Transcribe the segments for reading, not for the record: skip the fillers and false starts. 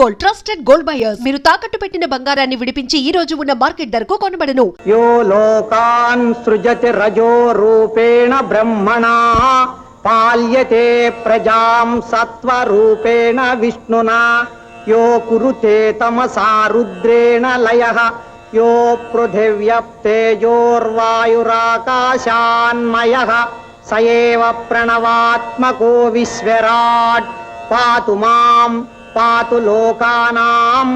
Gold trusted gold buyers. మీరు తాకట్టు పెట్టిన బంగారాన్ని విడిపించి ఈ రోజు ఉన్న మార్కెట్ ధరకు కొనబడను. యో లోకాన్ సృజతి రజో రూపేణ బ్రహ్మణా పాల్యతే ప్రజాం సత్వరూపేణ విష్ణునా యో కురుతే తమసా రుద్రేణ లయః యో పృథివ్యప్తేజోర్వాయురాకాశాన్మయః స ఏవ ప్రణవాత్మకో విశ్వరాట్ పాతు మాం పాతు లోకానాం.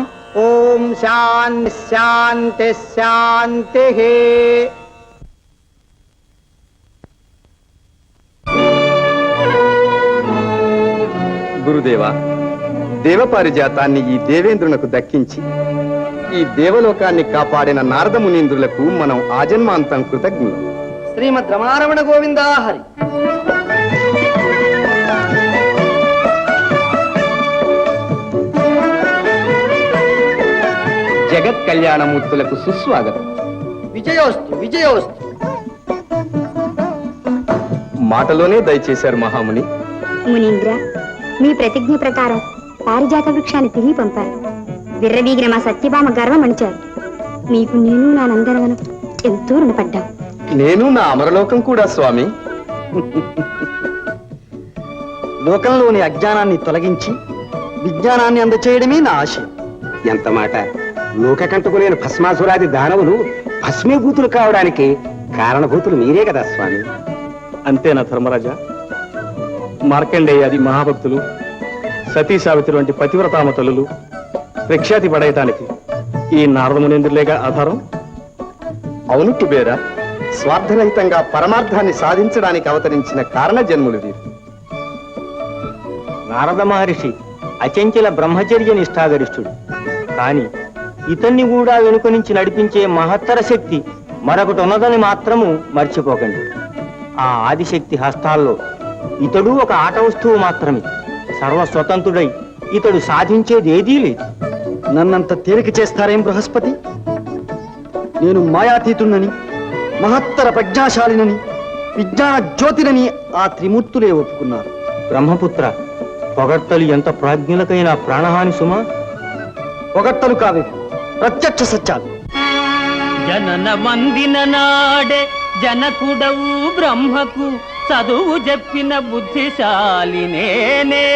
ఓం శాంతి శాంతి శాంతి. గురుదేవా, దేవపారిజాతాన్ని ఈ దేవేంద్రునకు దక్కించి ఈ దేవలోకాన్ని కాపాడిన నారద మునీంద్రులకు మనం ఆజన్మాంతం కృతజ్ఞులు. శ్రీమద్ రమారమణ గోవిందా హరి. జగత్ కళ్యాణమూర్తులకు సుస్వాగతం. విజయోస్తు విజయోస్తు. మాటలోనే దయచేశారు మహాముని. మునీంద్ర, మీ ప్రతిజ్ఞ ప్రకారం పారిజాత వృక్షాన్ని తిరిగి పంపారు. విర్రవీగిన మా సత్యభామ గర్వం అణిచారు. మీకు నేను నా నందనవనం ఎంతో రుణపడ్డా. నేను నా అమరలోకం కూడా స్వామి. లోకంలోని అజ్ఞానాన్ని తొలగించి విజ్ఞానాన్ని అందచేయడమే నా ఆశయం. ఎంత మాట! లోకకంటకు నేను భస్మాసురాది దానవులు భస్మీభూతులు కావడానికి కారణభూతులు మీరే కదా స్వామి. అంతేనా ధర్మరాజా? మార్కండేయాది మహాభక్తులు, సతీ సావిత్రి వంటి పతివ్రతామ తల్లులు ప్రఖ్యాతి పడేయటానికి ఈ నారద మునీంద్రులేగా ఆధారం. అవును కుబేరా, స్వార్థరహితంగా పరమార్థాన్ని సాధించడానికి అవతరించిన కారణ జన్ములు వీరు. నారద మహర్షి అచంచల బ్రహ్మచర్య నిష్ఠాగరిష్ఠుడు. కాని ఇతన్ని కూడా వెనుక నుంచి నడిపించే మహత్తర శక్తి మరొకటి ఉన్నదని మాత్రము మర్చిపోకండి. ఆ ఆదిశక్తి హస్తాల్లో ఇతడు ఒక ఆట వస్తువు మాత్రమే. సర్వస్వతంత్రుడై ఇతడు సాధించేది ఏదీ లేదు. నన్నంత తేలిక చేస్తారేం బృహస్పతి? నేను మాయాతీతున్నని, మహత్తర ప్రజ్ఞాశాలినని, విజ్ఞాన జ్యోతినని ఆ త్రిమూర్తులే ఒప్పుకున్నారు. బ్రహ్మపుత్ర, పొగడ్తలు ఎంత ప్రాజ్ఞులకైనా ప్రాణహాని సుమా. పొగడ్తలు కావే, ప్రత్యక్ష సత్యాలు. జనన వందిన నాడే జనకుడవు బ్రహ్మకు చదువు చెప్పిన బుద్ధిశాలి నేనే.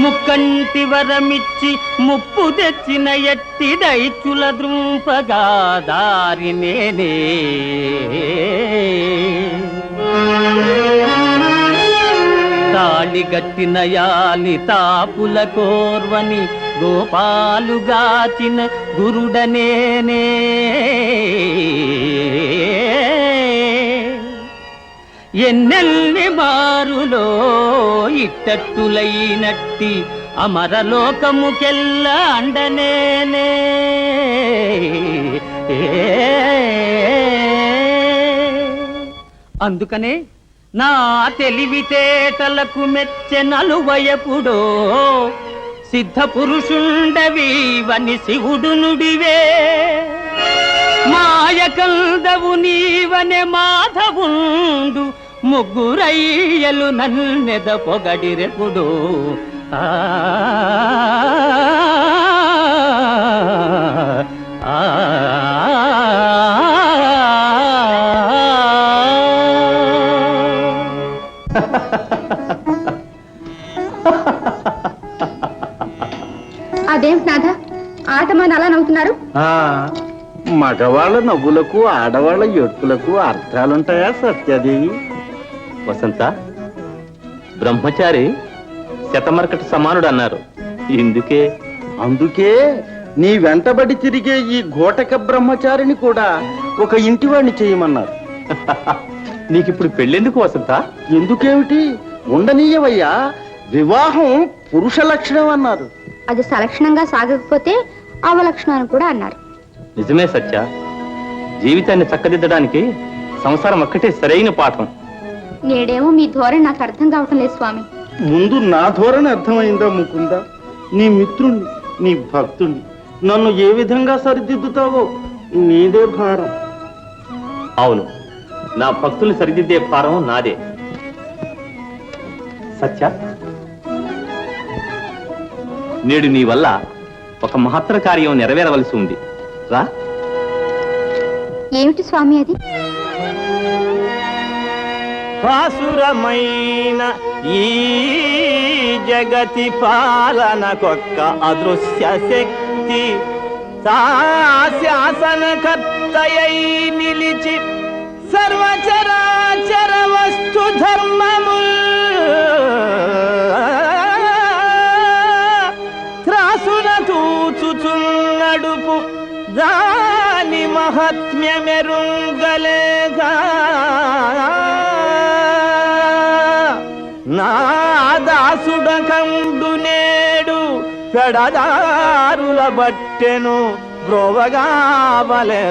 ముక్కంటి వరమిచ్చి ముప్పు తెచ్చిన ఎట్టి దైత్యుల ద్రుంపగా దారి నేనే. తాళిగట్టిన యాలి తాపుల కోర్వని గోపాలుగాచిన గురుడనేనే. ఎన్నెల్ని మారులో ఇట్టట్టులైనట్టి అమరలోకముకెల్ల అండనేనే. అందుకనే నా తెలివితేటలకు మెచ్చెనలువయపుడో సిద్ధ పురుషుండవీవని శివుడు నుడివే. మాయకందవు నీవనే మాధవుండు ముగ్గురయ్యలు నన్నెద పొగడిరెపుడు. అదేం నాథ, ఆటమాని అలా నవ్వుతున్నారు? మగవాళ్ళ నవ్వులకు ఆడవాళ్ళ ఎట్టులకు అర్థాలుంటాయా సత్యాదేవి? వసంత, బ్రహ్మచారి శతమర్కట సమానుడు అన్నారు. అందుకే నీ వెంటబడి తిరిగే ఈ ఘోటక బ్రహ్మచారిని కూడా ఒక ఇంటివాణ్ణి చేయమన్నారు. నీకిప్పుడు పెళ్ళెందుకు వసంత? ఎందుకేమిటి, ఉండనీయవయ్యా. వివాహం పురుష లక్షణం అన్నారు. అది సలక్షణంగా సాగకపోతే అవలక్షణాన్ని కూడా అన్నారు. నిజమే సత్య, జీవితాన్ని చక్కదిద్దడానికి సంసారం ఒక్కటే సరైన పాఠం. నేడేమో మీ ధోరణి నాకు అర్థం కావటం లేదు స్వామి. ముందు నా ధోరణి అర్థమైందా ముకుందా? నీ మిత్రుణ్ణి, నీ భక్తుణ్ణి నన్ను ఏ విధంగా సరిదిద్దుతావో నీదే భారం. అవును, నా భక్తుల్ని సరిదిద్దే భారం నాదే. సత్య, నేడు నీ వల్ల ఒక మహత్తర కార్యం నెరవేరవలసి ఉంది. రా. ఏమిటి స్వామి అది? భాసురమైన ఈ జగతి పాలనకొక్క అదృశ్య శక్తి శాసనకర్తయై నిలిచి సర్వచరాచర వస్తు ధర్మము త్రాసున తూచుచున్నడుపు దాని మహాత్మ్యమెరుంగలేగా నా దాసుడకండు నేడు పెడదారుల బట్టెను బ్రోవగావలే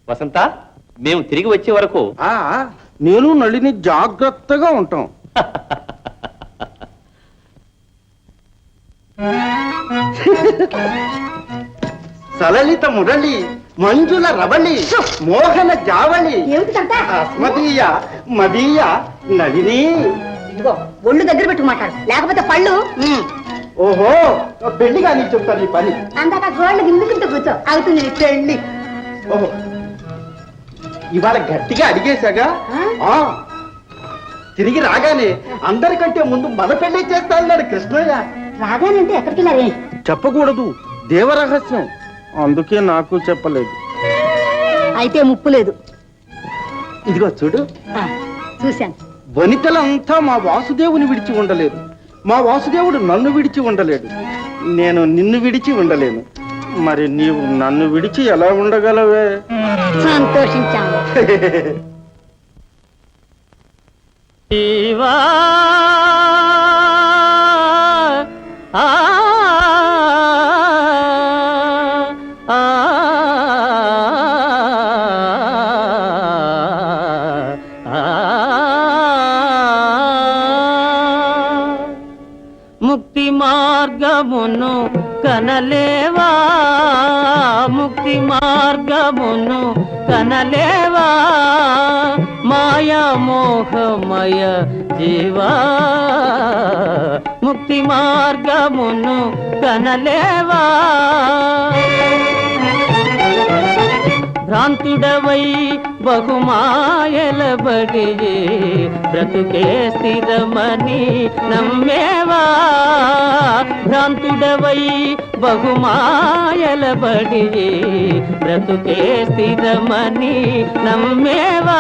వసంత, మేము తిరిగి వచ్చే వరకు నేను నళిని జాగ్రత్తగా ఉంటాం. సలలిత మురళి, మంజుల రవళి, మోహన జావళి, అస్మదీయ మదీయ నళిని. ఇదిగో ఒళ్ళు దగ్గర పెట్టు మాట్లాడు, లేకపోతే పళ్ళు. ఓహో, పెళ్లిగా నీకు చెప్తాను ఈ పని. అందాక గోళ్ళు గిందుకుంటూ కూర్చో, అవుతుంది నీ పెళ్లి. ఓహో, ఇవాళ గట్టిగా అడిగేశాగా. తిరిగి రాగానే అందరికంటే ముందు మన పెళ్లి చేస్తా అన్నాడు కృష్ణయ్య. రాగానంటే ఎక్కడికి వెళ్ళారే? చెప్పకూడదు, దేవరహస్యం. అందుకే నాకు చెప్పలేదు. అయితే ముప్పు లేదు. ఇదిగో చూడు, చూశాను. వనితలంతా మా వాసుదేవుని విడిచి ఉండలేదు, మా వాసుదేవుడు నన్ను విడిచి ఉండలేడు. నేను నిన్ను విడిచి ఉండలేను. మరి నీవు నన్ను విడిచి ఎలా ఉండగలవే? సంతోషించాను. శివా ముక్తి మార్గమును కనలేవా, ముక్తి మార్గమును కనలేవా, మాయా మోహమయ జీవా, ముక్తి మార్గమును కనలేవా. భ్రాంతుడవై బహుమాయలబడి బ్రతుకే స్థిరమని నమ్మేవా, భ్రాంతుడవై బహుమాయలబడి బ్రతుకే స్థిరమని నమ్మేవా,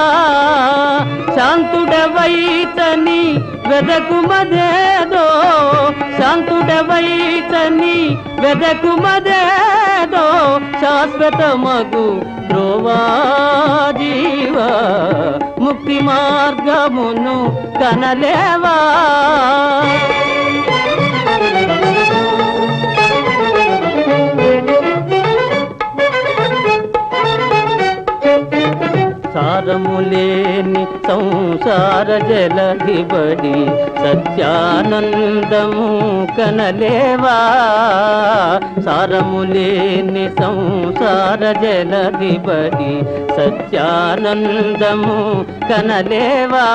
శాంతుడవైతని వెదకుమదేదో, శాంతుడవైతని వెదకుమదేదో, శాశ్వతమగు ధ్రువా జీవా, ముక్తి మార్గమును కనలేవా. సారములేని సంసార జలధిబడి సత్యానందము కనలేవా, సారములేని సంసార జలధిబడి సత్యానందము కనలేవా,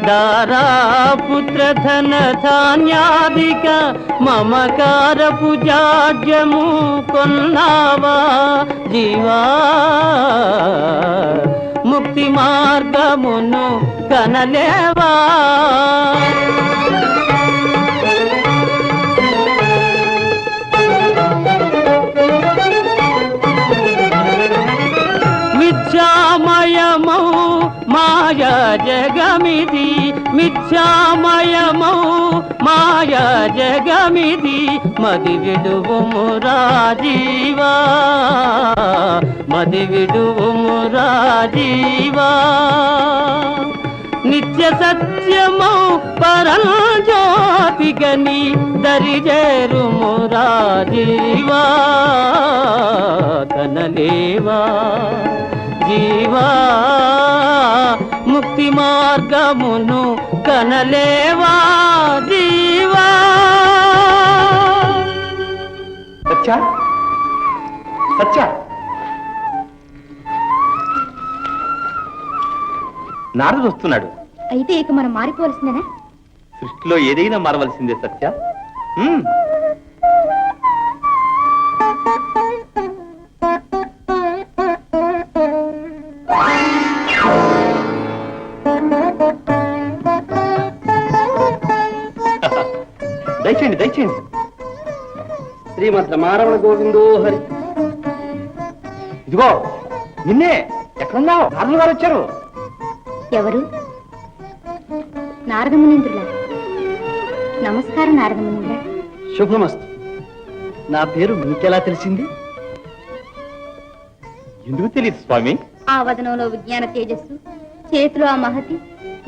దారాపుత్ర ధన ధాన్యాదిక మమకార పూజాడ్యము కొన్నావా జీవా, ముక్తి మార్గమును కనలేవా. మిథ్యామయమౌ మాయా జగమిది, మిథ్యామయమౌ మాయా జగమిది, మది విడువుము రాజీవా, మది విడువుమురా జీవా నిత్య సత్యమౌ పరంజ్యోతిగని దరిజేరుమురా జీవా కనలేవా జీవా ముక్తి మార్గమును కనలేవా జీవా. సత్య సత్య నారదుడు వస్తున్నాడు. అయితే ఇక మనం మారిపోవలసిందేనా? సృష్టిలో ఏదైనా మారవలసిందే సత్య. దయచేయండి దయచేయండి. శ్రీమద్ రమారమణ గోవిందో హరి. ఇదిగో నిన్నే, ఎక్కడున్నావు? నారదులు గారు వచ్చారు. ఎవరు? నారదమునీంద్రుల. నమస్కారం నారదమునీంద్ర. శుభమస్తు. నా పేరు మీకెలా తెలిసింది? ఎందుకు తెలియదు స్వామి? ఆ వదనంలో విజ్ఞాన తేజస్సు, చేతిలో ఆ మహతి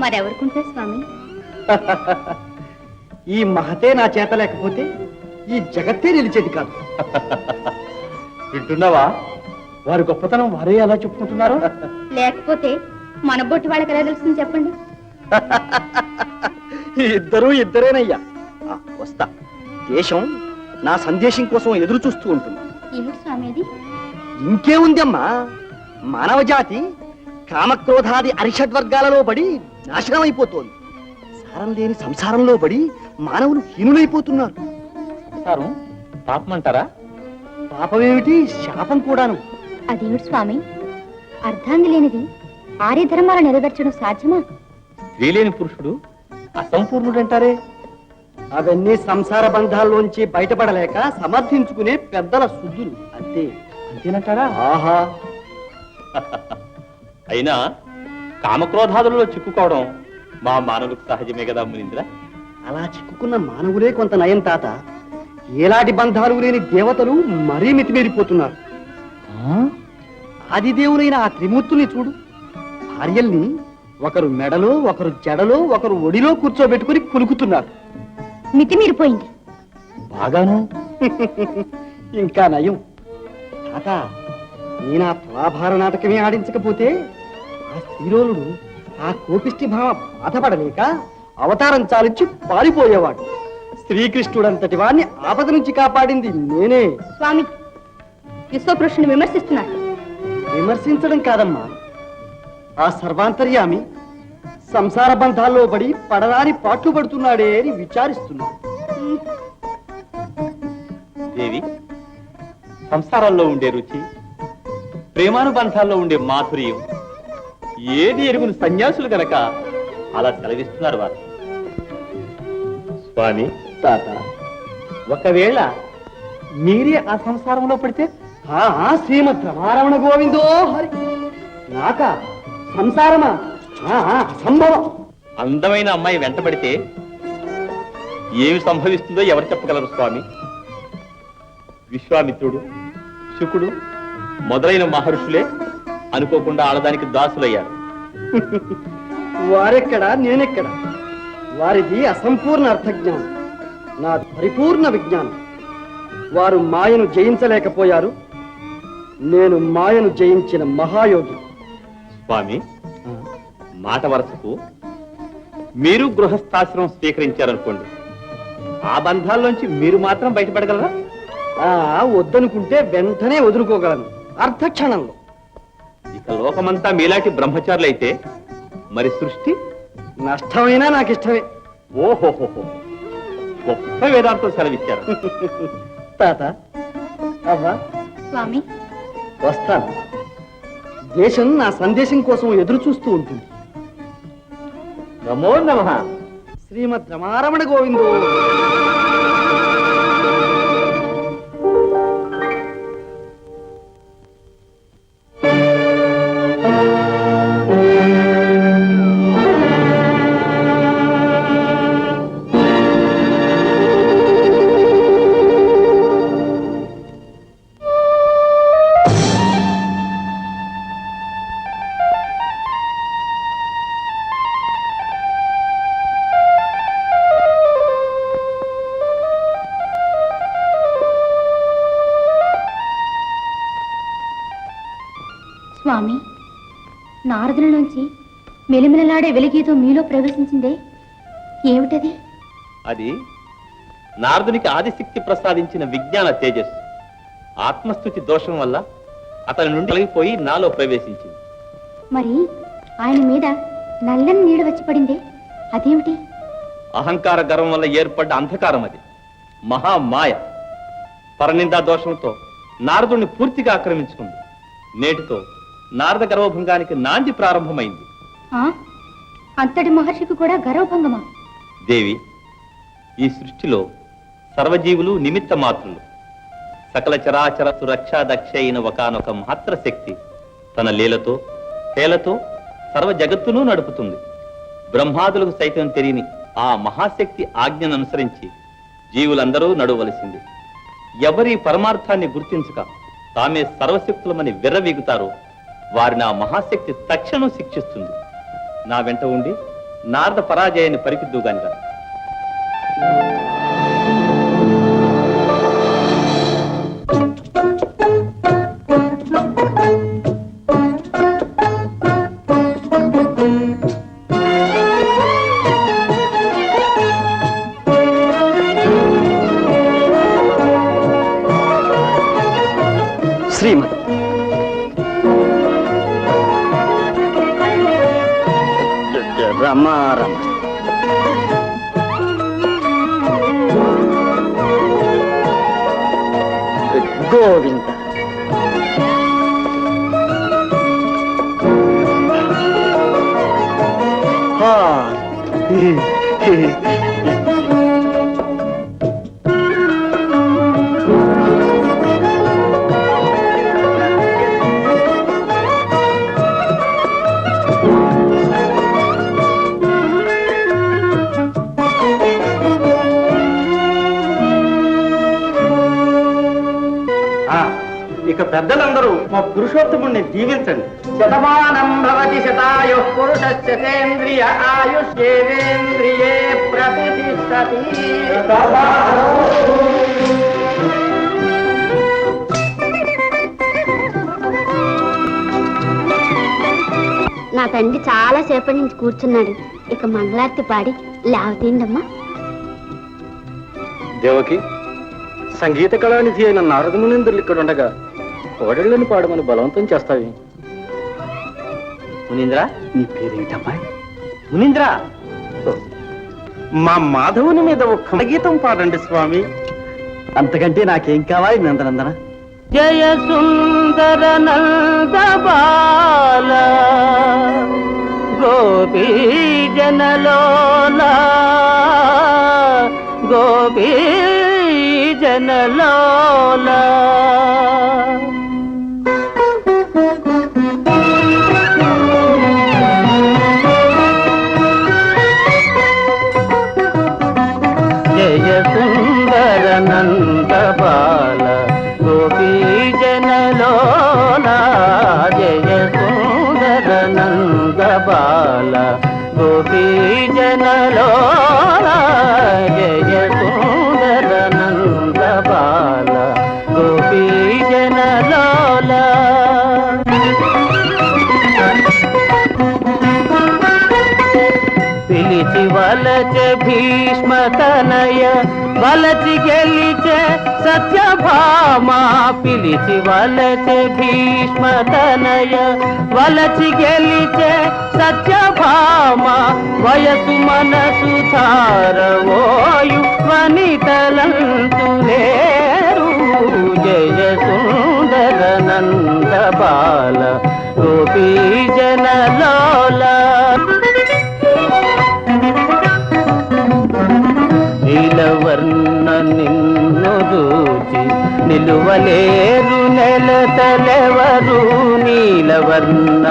మరెవరుకుంటే స్వామి? ఈ మహతే నా చేత లేకపోతే ఈ జగత్తే నిలిచేది కాదు. వింటున్నావా? వారి గొప్పతనం వారే అలా చెప్పుకుంటున్నారు. లేకపోతే మన బొట్టి వాళ్ళకి ఎలా తెలుస్తుంది చెప్పండి? ఇద్దరూ ఇద్దరేనయ్యా. వస్తా. దేశం నా సందేశం కోసం ఎదురు చూస్తూ ఉంటుంది. ఏమిటి స్వామి అది? ఇంకేముంది అమ్మా, మానవ జాతి కామక్రోధాది అరిషడ్వర్గాలలో పడి నాశనం అయిపోతోంది. సారం లేని సంసారంలో పడి మానవులు హీనులైపోతున్నారు. సంసారం పాపం అంటారా? పాపమేమిటి, శాపం కూడాను. అదేమిటి స్వామి? అర్థాంగి లేనిది ఆర్యధర్మాలు నెరవేర్చడం సాధ్యమా? స్త్రీ లేని పురుషుడు అసంపూర్ణుడంటారే. అవన్నీ సంసార బంధాల్లోంచి బయటపడలేక సమర్థించుకునే పెద్దల శుద్ధులు అంతే. అంతేనంటారా? ఆహా. అయినా కామక్రోధాదులలో చిక్కుకోవడం మా మానవులకు సహజమే కదా మునీంద్ర. అలా చిక్కుకున్న మానవులే కొంత నయం తాత. ఏలాంటి బంధాలు లేని దేవతలు మరీ మితిమీరిపోతున్నారు. ఆదిదేవులైన ఆ త్రిమూర్తుల్ని చూడు. భార్యల్ని ఒకరు మెడలో, ఒకరు జడలో, ఒకరు ఒడిలో కూర్చోబెట్టుకుని కులుకుతున్నారు. మితిమీరిపోయింది. బాగాను. ఇంకా నయం తాత. నేను ఆ తులాభార నాటకమే ఆడించకపోతే ఆ శ్రీరోలుడు ఆ కోపిష్టి భావ బాధపడలేక అవతారం చాలించి పారిపోయేవాడు. శ్రీకృష్ణుడంతటి వాణ్ణి ఆపద నుంచి కాపాడింది నేనే. స్వామి విశ్వపురుషుని విమర్శిస్తున్నారు. విమర్శించడం కాదమ్మా, ఆ సర్వాంతర్యామి సంసార బంధాల్లో పడి పడరాని పాట్లు పడుతున్నాడే అని విచారిస్తున్నా. దేవి, సంసారాల్లో ఉండే రుచి, ప్రేమానుబంధాల్లో ఉండే మాధుర్యం ఏది ఎరుగుని సన్యాసులు గనక అలా సెలవిస్తున్నారు వారు. స్వామి తాత, ఒకవేళ మీరే ఆ సంసారంలో పడితే? శ్రీమద్ రమారమణ గోవిందో హరి. నాక సంసారమా? అసంభవం. అందమైన అమ్మాయి వెంటబడితే ఏమి సంభవిస్తుందో ఎవరు చెప్పగలరు స్వామి? విశ్వామిత్రుడు, శుకుడు మొదలైన మహర్షులే అనుకోకుండా ఆడదానికి దాసులయ్యారు. వారెక్కడా, నేనెక్కడా? వారిది అసంపూర్ణ అర్థజ్ఞానం, నా పరిపూర్ణ విజ్ఞానం. వారు మాయను జయించలేకపోయారు, నేను మాయను జయించిన మహాయోగి. స్వామి, మాట వరసకు మీరు గృహస్థాశ్రమం స్వీకరించారనుకోండి, ఆ బంధాల్లోంచి మీరు మాత్రం బయటపడగలరా? వద్దనుకుంటే వెంటనే వదులుకోగలను, అర్ధక్షణంలో. ఇక లోకమంతా మీలాంటి బ్రహ్మచారులైతే మరి సృష్టి నష్టమైనా నాకు ఇష్టమే. ఓహోహోహో, గొప్ప వేదాంతం సెలవిచ్చారు. తాత, అవ్వా, స్వామి వస్తాను. దేశం నా సందేశం కోసం ఎదురు చూస్తూ ఉంటుంది. నమో నమః. శ్రీమద్ రమారమణ గోవిందో. స్వామి, నారదుల నుంచి మెలిమెలలాడే వెలిగేదో మీలో ప్రవేశించిందే, ఏమిటది? అది నారదునికి ఆదిశక్తి ప్రసాదించిన విజ్ఞాన తేజస్సు. ఆత్మస్థుతి దోషం వల్ల అతని నుండి తొలగిపోయి నాలో ప్రవేశించింది. మరి ఆయన మీద నల్లని నీడ వచ్చి పడిందే, అదేమిటి? అహంకార గర్వం వల్ల ఏర్పడ్డ అంధకారం అది, మహామాయ. పరనిందా దోషంతో నారదుడిని పూర్తిగా ఆక్రమించుకుంది. నేటితో నారద గర్వభంగానికి నాంది ప్రారంభమైంది. అంతటి మహర్షికి కూడా గర్వభంగమా? దేవి, ఈ సృష్టిలో సర్వజీవులు నిమిత్త మాత్రులు. సకల చరాచర సురక్షా దక్ష అయిన ఒకనొక మాత్ర శక్తి తన లీలతో హేలతో సర్వ జగత్తును నడుపుతుంది. బ్రహ్మాదులకు సైతం తెలియని ఆ మహాశక్తి ఆజ్ఞను అనుసరించి జీవులందరూ నడవలసింది. ఎవరి పరమార్థాన్ని గుర్తించక తామే సర్వశక్తులమని విర్రవీగుతారో వారిని ఆ మహాశక్తి తక్షణం శిక్షిస్తుంది. నా వెంట ఉండి నారద పరాజయాన్ని పరికిద్దుగానిగా. శ్రీమతి రమ రమ గోవింద. ఇక పెద్దలందరూ మా పురుషోత్తముడిని దీవించండి. శతమానం భవతి శతాయు పురుషస్యేంద్రియ ఆయుష్యేంద్రియే ప్రతిష్టతి. నా తండ్రి చాలా సేపటి నుంచి కూర్చున్నాడు, ఇక మంగళార్తి పాడి లేవతీండమ్మా. దేవకి, సంగీత కళానిధి అయిన నారదమునింద్రులు ఇక్కడ ఉండగా కోడళ్ళని పాడమని బలవంతం చేస్తావి. మునీంద్ర, నీ పేరేమిటమ్మాయి? మునీంద్ర, మా మాధవుని మీద ఒక్క గీతం పాడండి స్వామి. అంతకంటే నాకేం కావాలి నందనందన? జయ సుందర నంద బాల గోపీ జనలోలా గోపీ జనలోలా. జయ సుందర నంద బాల గోపీ జనలోలా. జయ సుందర నంద బాల గోపీ జనలోలా. జయ సుందర నంద బాల గోపీ జనలోలా. పిలిచి వలచె భీష్మ తనయ వలచి గెలిచే సత్యభామ. పిలిచి వలచె భీష్మ తనయ వలచి గెలిచే సత్యభామ. వయసు మనసు ధారవోయు వనితలంతు లేరు. జయ సుందర నంద బాల గోపీ జనలోలా. నీలవర్ణ నిన్ను దూచి నిలువలేరు నెలతలెవరు. నీలవర్ణ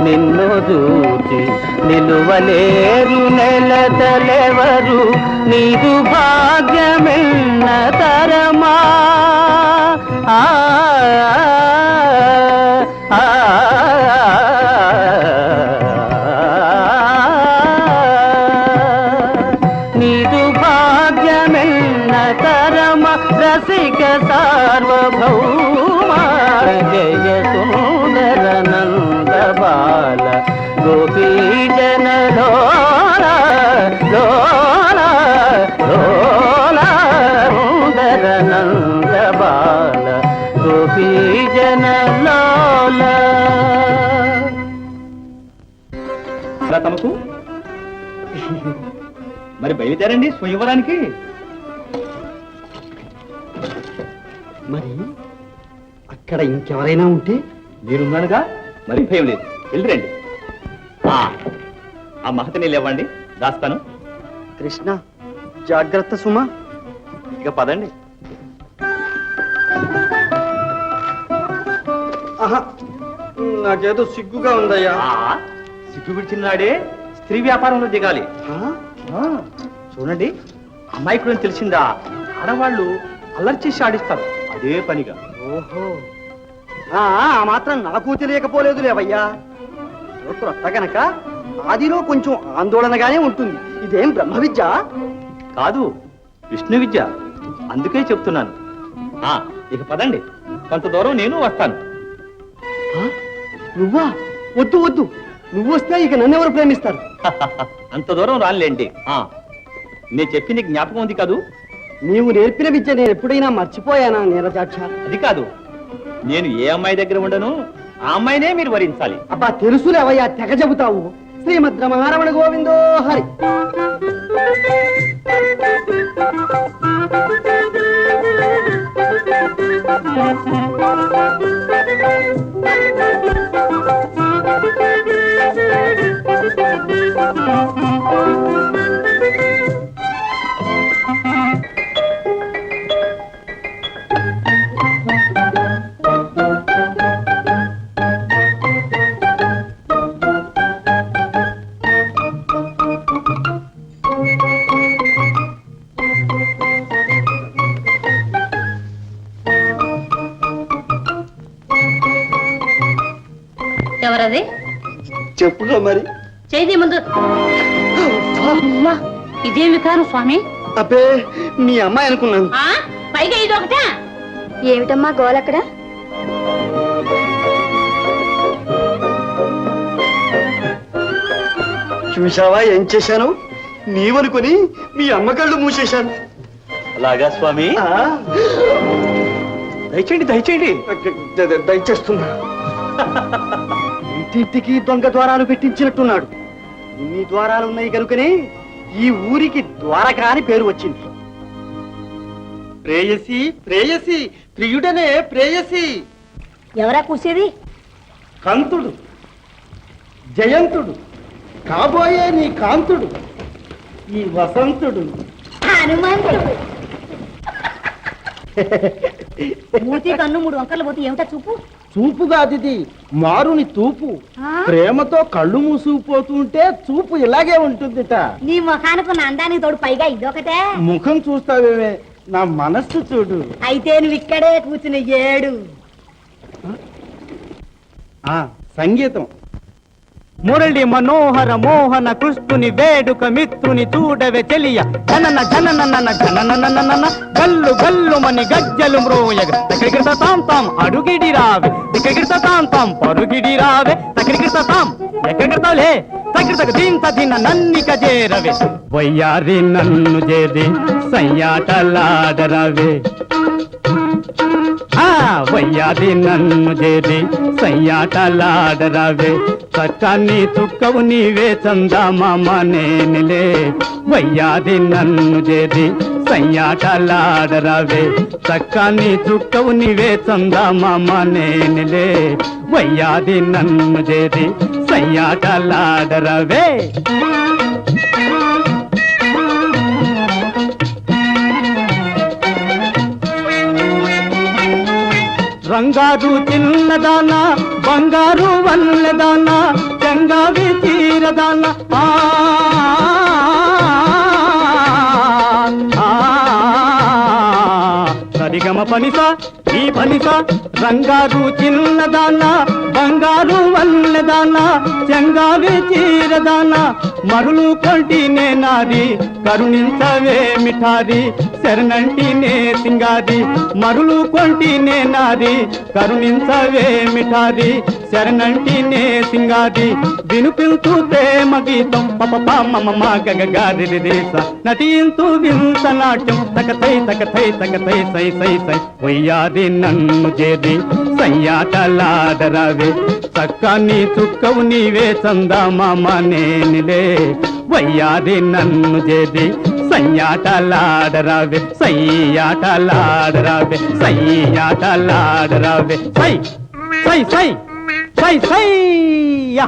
నిన్ను దూచి నిలువలేరు నెలతలెవరు. నీదు భాగ్యమెన్న తరమా. నీదు భాగ్యమెన్న తరమ రసిక సార్వభౌమ. జయ సుందర నంద తమకు? మరి బయలుదేరండి స్వయంవరానికి. మరి అక్కడ ఇంకెవరైనా ఉంటే? మీరున్నానుగా, మరి భయం లేదు. వెళ్ళిరండి. ఆ మహతని లేవండి, దాస్తాను. కృష్ణ, జాగ్రత్త సుమా. ఇక పదండి. ఆహా, నాకేదో సిగ్గుగా ఉందయ్యా. సిగ్గు విడిచినాడే స్త్రీ వ్యాపారంలో దిగాలి. చూడండి, అమాయకుడు అని తెలిసిందా, ఆడవాళ్ళు అల్లరి చేసి ఆడిస్తారు అదే పనిగా. ఓహో, ఆ మాత్రం నాకు తెలియకపోలేదు లేవయ్యా. క్రొత్త గనక ఆదిలో కొంచెం ఆందోళనగానే ఉంటుంది. ఇదేం బ్రహ్మ విద్య కాదు, విష్ణు విద్య. అందుకే చెప్తున్నాను. ఇక పదండి, కొంత దూరం నేను వస్తాను. నువ్వా? వద్దు వద్దు, నువ్వు వస్తే ఇక నన్నెవరు ప్రేమిస్తారు? అంత దూరం రానులేండి. నేను చెప్పింది జ్ఞాపకం ఉంది కాదు? నీవు నేర్పిన విద్య నేను ఎప్పుడైనా మర్చిపోయానా నీరజాక్ష? అది కాదు, నేను ఏ అమ్మాయి దగ్గర ఉండను ఆ అమ్మాయినే మీరు వరించాలి. అబ్బా తెలుసులేవయ్యా, తెగ చెబుతావు. శ్రీమద్ రమణ గోవిందో హరి. ఎవరది? చెప్పుగా మరి. చేయి ముందు. ఇదేమి కారు స్వామి? అబ్బే, మీ అమ్మాయి అనుకున్నాను. పైగా ఇది ఒకటా? ఏమిటమ్మా గోలక్కడ? చూశావా ఏం చేశాను? నీవనుకొని మీ అమ్మ కళ్ళు మూసేశాను. అలాగా స్వామి? దయచేయండి దయచేయండి. దయచేస్తున్నా. ఇంటింటికి దొంగ ద్వారాలు పెట్టించినట్టున్నాడు. ఇన్ని ద్వారాలు ఉన్నాయి కనుకనే ఈ ఊరికి ద్వారక అని పేరు వచ్చింది. ప్రేయసి ప్రేయసి, ప్రియుడనే ప్రేయసి. ఎవరా కూసేది? కంతుడు, జయంతుడు, కాబోయే నీ కాంతుడు, ఈ వసంతుడు. హనుమంతుడు. మూతి కన్ను మూడు వంకర్లు పోతే ఏమిటా చూపు? చూపుగా అది మారుని తూపు. ప్రేమతో కళ్ళు మూసుకుపోతుంటే చూపు ఇలాగే ఉంటుందిట. నీ ముఖానికి అందానికి తోడు పైగా ఇదొకటే. ముఖం చూస్తావేమే, నా మనస్సు చూడు. అయితే నువ్వు ఇక్కడే కూర్చుని ఏడు. సంగీతం. మురళి మనోహర మోహన కృష్ణుని వేడుక మిత్రుని చూడవే చెలియ జనన జనన జనన గల్లు గల్లు మని గజ్జలు మ్రోయగ తక్రికృత తాం తాం అడుగిడి రావే తక్రికృత తాం తాం పరుగిడి రావే తక్రికృత తాం ఎక్కడికృతలే తక్రిత దీంత దిన నన్నిక చేరవే వయ్యారి నన్ను చేరి సయ్యాటలాడరవే వయ్యాది నన్ను చేరి సయ్యాటలాడరవే చక్కని చుక్కవు నీవే చందమామ నేనులే వయ్యాది నన్ను చేరి సయ్యాటలాడరవే చక్కని చుక్కవు నీవే చందమామ నేనులే వయ్యాది నన్ను చేరి సయ్యాటలాడరవే రంగారు చిన్నదానా బంగారు వల్లెదానా చెంగావి తీరదానా సరిగమ పనిసా ఈ పనిసా రంగారు చిన్నదానా బంగారు వల్లెదానా చెంగావి తీరదానా మరులు కొంటినే నారి కరుణించవే మిఠారి శరణంటినే సింగారి మరులు కొంటినే నారి కరుణించవే మిఠారి శరణంటినే సింగారి వినుపించు ప్రేమ గీతం పప మమ గగగారి రేస నటింతు వింత నాట్యం తకతై తకతై తకతై సై సై సై వయ్యాది నన్ను చేరి సయ్యాటలాడరావే చక్కని చుక్కవు నీవే చందమామ నేనిలే వయ్యాది నన్ను చేరి సయ్యాటలాడరావే సయ్యాటలాడరావే సయ్యాటలాడరావే సై సై సై సై సై యా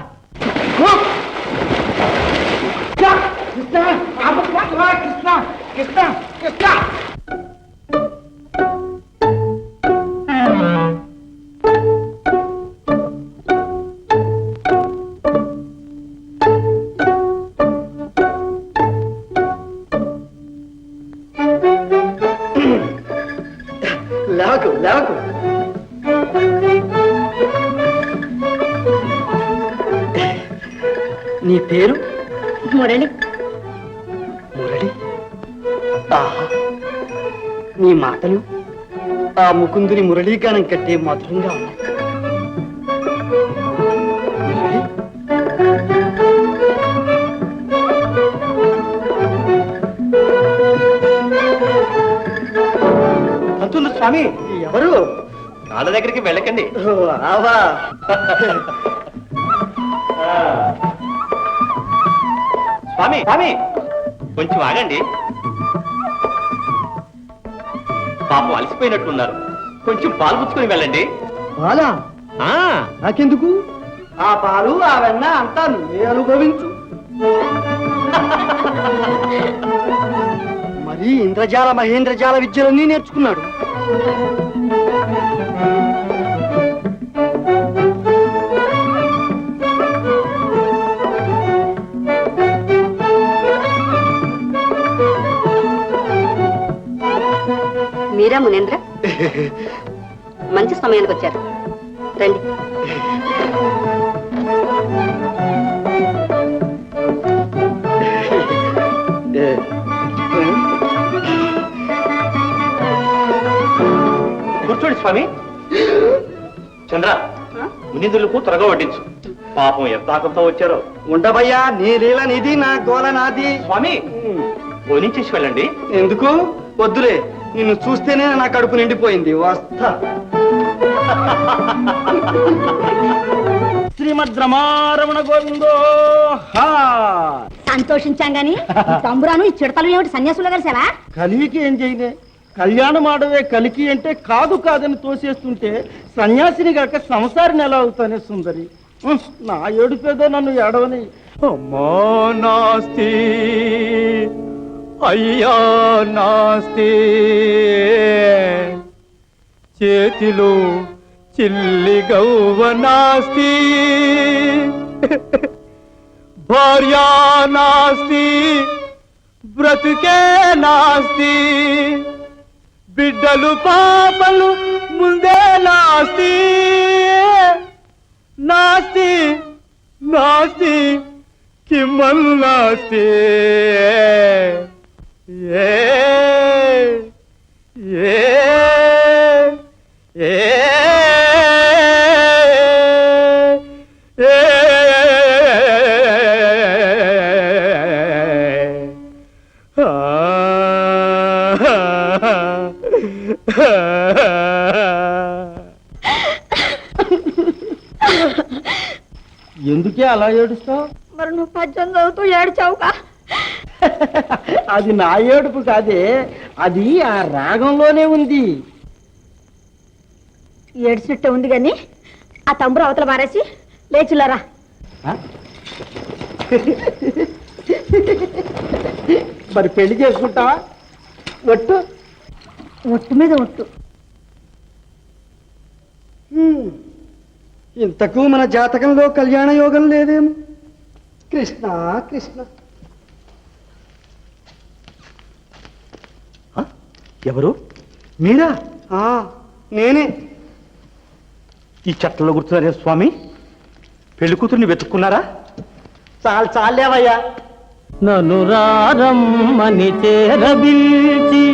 లేవకు లేవకు. నీ పేరు? మురళి. మురళి. ఆహా, నీ మాటలు ఆ ముకుందుని మురళీగానం కట్టే మధురంగా ఉన్నాయి. మురళి. పంతులు స్వామి ఎవరు? వాళ్ళ దగ్గరికి వెళ్ళకండి. ఆవా. స్వామి స్వామి కొంచెం ఆగండి. పాపం అలసిపోయినట్లున్నారు, కొంచెం పాలు పుచ్చుకొని వెళ్ళండి. బాలా ఆ నాకెందుకు? ఆ పాలు ఆ వెన్న అంతా నువ్వే అనుభవించు. మరి ఇంద్రజాల మహేంద్రజాల విద్యలన్నీ నేర్చుకున్నాడు. మీరా మునేంద్ర? మంచి సమయానికి వచ్చారు, రండి. కూర్చోండి స్వామి. చంద్ర, మునీంద్రులకు త్వరగా వడ్డించు. పాపం ఎంత ఆకలితో వచ్చారో. ఉండబయ్యా, నీ లీల నీది, నా గోల నాది. స్వామి భోంచేసి వెళ్ళండి. ఎందుకు? వద్దులే, నిన్ను చూస్తేనే నా కడుపు నిండిపోయింది. వస్తా. శ్రీమద్ రమారమణ గోవిందో. సంతోషించాం గాని తంబురాను ఈ చిడతలు ఏమిటి సన్యాసులు కలిసావా? కలికి ఏం చేయలే, కళ్యాణం ఆడవే కలికి అంటే కాదు కాదని తోసేస్తుంటే సన్యాసిని గాక సంసారిని ఎలా అవుతానే సుందరి. నా ఏడుపేదో నన్ను ఏడవని. అమ్మా నాస్తి అయ్యా నాస్తి, చేతిలో చిల్లి గౌవ నాస్తి, భార్యా నాస్తి, బ్రతుకే నాస్తి, బిడ్డలు పాపలు ముందే నాస్తి, నాస్తి నాస్తి కిమ్మల్ నాస్తి. ఏ ఏ ఏ ఎందుకే అలా ఏడుస్తావు? మరి నువ్వు పద్యం చదువుతూ ఏడ్చావుగా? అది నా ఏడుపు కాదే, అది ఆ రాగంలోనే ఉంది. ఏడ్చినట్టే ఉంది గాని ఆ తంబురు అవతల మారేసి లేచిల్లారా. మరి పెళ్లి చేసుకుంటావా? ఒట్టు. ఒట్టు మీద ఒట్టు. ఇంతకు మన జాతకంలో కళ్యాణ యోగం లేదేం? కృష్ణ కృష్ణ. ఎవరు? మీరా? నేనే. ఈ చెట్లలో కూర్చున్నారే స్వామి, పెళ్లి కూతుర్ని వెతుక్కున్నారా? చాలేవయ్యా. నను రారమ్మని చేరబిల్చి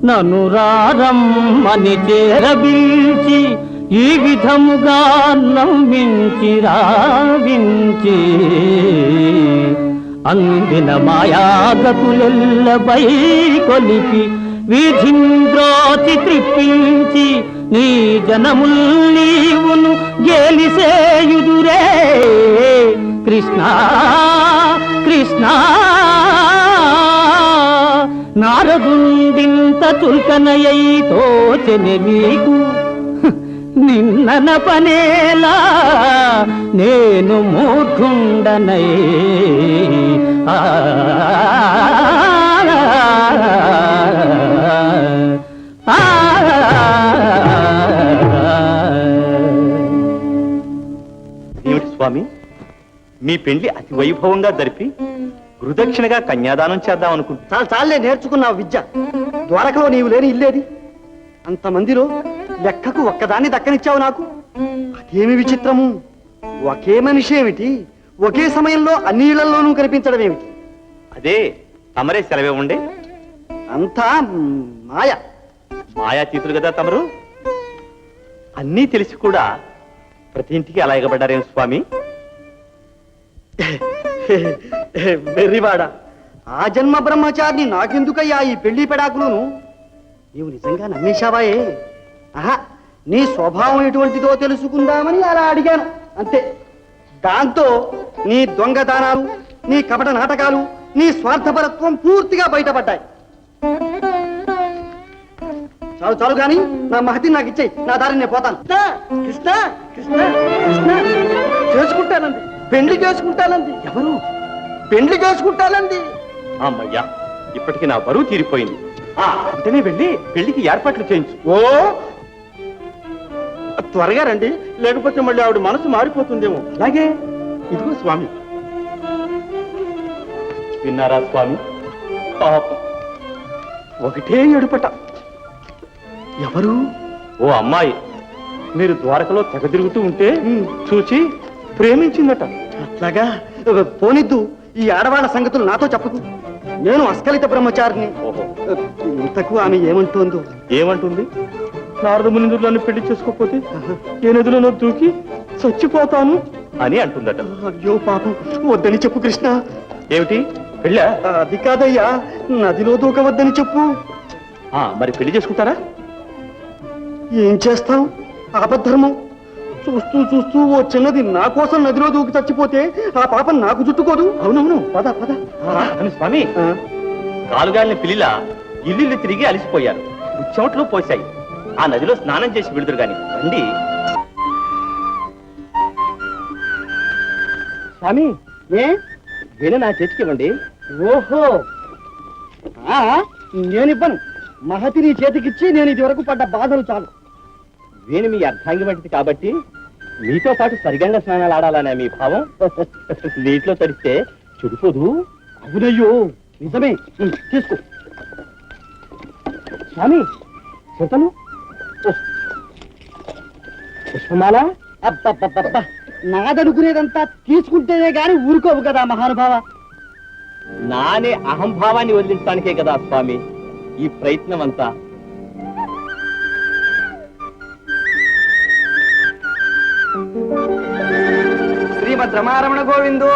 నను రారమ్మని చేరబిల్చి ఈ విధముగా నమ్మించి రావించి అందిన మాయాగతులెల్లబై కొలిపి వీధింద్రోచి త్రిప్పించి నీ జనముల్ నీవును గేలిసేయుదురే కృష్ణ కృష్ణ నారదుండింత చుల్కనయై తోచెనె నీకు నిన్నన పనేలా నేను మూఢుండనై ఆ ఏమిటి స్వామి, మీ పెళ్లి అతి వైభవంగా జరిపి గురుదక్షిణగా కన్యాదానం చేద్దాం అనుకుంటున్నా. చాలా చాలే నేర్చుకున్నావు విద్య. ద్వారకలో నీవు లేని ఇల్లేది? అంతమందిలో లెక్కకు ఒక్కదాన్ని దక్కనిచ్చావు నాకు. అదేమి విచిత్రము! ఒకే మనిషి ఏమిటి, ఒకే సమయంలో అన్ని ఇళ్లలోనూ కనిపించడం ఏమిటి? అదే తమరే సెలవే ఉండే. అంతా మాయ. మాయాతీతులు కదా తమరు. అన్నీ తెలిసి కూడా ప్రతి ఇంటికి అలా ఎగబడ్డారేం స్వామి? వెర్రివాడా, ఆ జన్మ బ్రహ్మచారిని నాకెందుకయ్యా ఈ పెళ్లి పెడాకులను? నీవు నిజంగా నమ్మేశావాయే? ఆహా, నీ స్వభావం ఎటువంటిదో తెలుసుకుందామని అలా అడిగాను అంతే. దాంతో నీ దొంగదానాలు, నీ కపట నాటకాలు, నీ స్వార్థపరత్వం పూర్తిగా బయటపడ్డాయి. చాలు చాలు కానీ నా మహతిని నాకు ఇచ్చేయి. నా దారిని నేను పోతాను. కృష్ణ కృష్ణ కృష్ణ చేసుకుంటానంది, పెళ్లి చేసుకుంటానంది. ఎవరు? పెళ్లి చేసుకుంటానంది. అమ్మయ్యా, ఇప్పటికి నా బరువు తీరిపోయింది. వెంటనే వెళ్ళి పెళ్లికి ఏర్పాట్లు చేయించు. ఓ త్వరగా రండి, లేకపోతే మళ్ళీ ఆవిడ మనసు మారిపోతుందేమో. అలాగే. ఇదిగో స్వామి. విన్నారా స్వామి? పాపం ఒకటే ఎడుపట. ఎవరు? ఓ అమ్మాయి మీరు ద్వారకలో తెగ తిరుగుతూ ఉంటే చూచి ప్రేమించిందట. అట్లాగా? పోనిద్దు, ఈ ఆడవాళ్ళ సంగతులు నాతో చెప్పకు. నేను అస్కలిత బ్రహ్మచారిని. ఓహో, ఇంతకు ఆమె ఏమంటోందో? ఏమంటుంది? నారద మునిందులను పెళ్లి చేసుకోకపోతే ఏ నదిలోనో దూకి చచ్చిపోతాను అని అంటుందట. అయ్యో పాపం, వద్దని చెప్పు కృష్ణ. ఏమిటి పెళ్ళా? అది కాదయ్యా, నదిలో దూకవద్దని చెప్పు. మరి పెళ్లి చేసుకుంటారా? ఏం చేస్తాం, ఆపద్ధర్మం. చూస్తూ చూస్తూ ఓ చిన్నది నా కోసం నదిలో దూకి చచ్చిపోతే ఆ పాపం నాకు చుట్టుకోదు. అవునవును, పద పద. అని స్వామి, కాలుగాలిని పిల్లిలా ఇల్లు తిరిగి అలిసిపోయారు. చెమట్లు పోశాయి. ఆ నదిలో స్నానం చేసి విడుదరు గాని రండి. స్వామి, ఏ వీణ నా చేతికి ఇవ్వండి. ఓహో, నేనివ్వను. మహతి నీ చేతికిచ్చి నేను ఇది వరకు పడ్డ బాధలు చాలు. వీణి మీ అర్థాంగి వంటిది కాబట్టి మీతో పాటు సరిగంగా స్నానాలు ఆడాలనే మీ భావం. నీటిలో తడిస్తే చుడిపోదు. అవునయ్యో, నిజమే. తీసుకో స్వామి. చేతను పుష్పమాల. అబ్బబ్బబ్బబ్బా, నాదనుకునేదంతా తీసుకుంటేనే గాని ఊరుకోవు కదా మహానుభావ. నానే అహంభావాన్ని వదిలించడానికే కదా స్వామి ఈ ప్రయత్నం అంతా. శ్రీమద్ రమారమణ గోవిందో.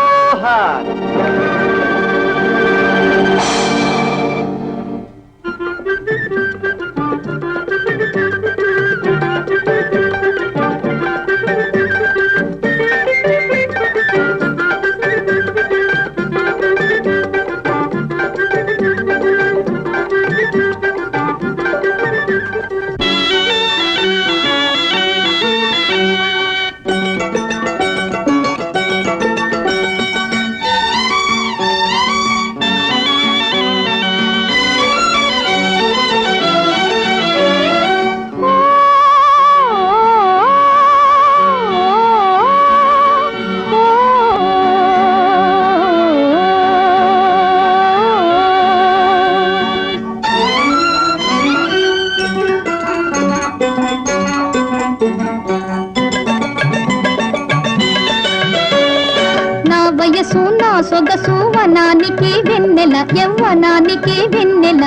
వయసు నా సొగసు వనానికి వెన్నెల యవ్వనానికి వెన్నెల.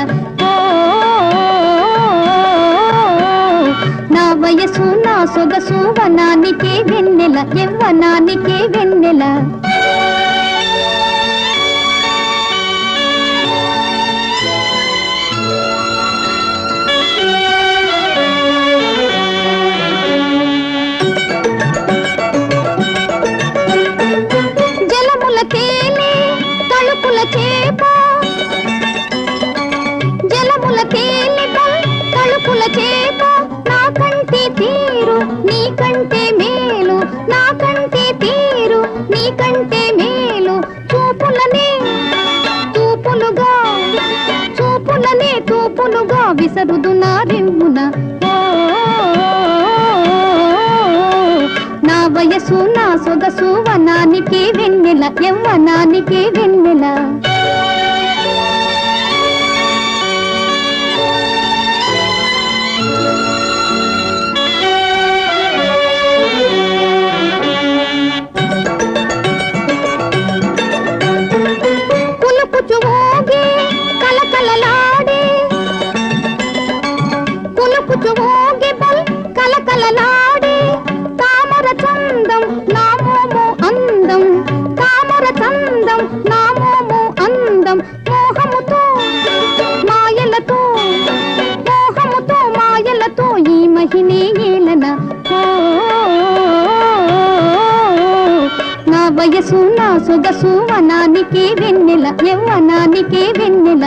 ఓ నా వయసు నా సొగసు వనానికే వెన్నెల యవ్వనానికే వెన్నెల జలముల తేనె తలుపుల చేప జలముల తేనె తలుపుల చేప నాకంటే తీరు నీకంటే మేలు నాకంటే తీరు నీకంటే మేలు తూపులుగా విసరుదు నా రిమ్మున నా వయసు నా సొగసు వనానికి వెన్నెల యవ్వనానికి వెన్నెల కలకలలాడే తామర చందం నామోమో అందం తామర చందం నామోమో అందం మోహముతో మాయలతో ఈ మహినే ఏలన నా వయసు నా సొగసు వనానికి వెన్నెల యవ్వనానికి వెన్నెల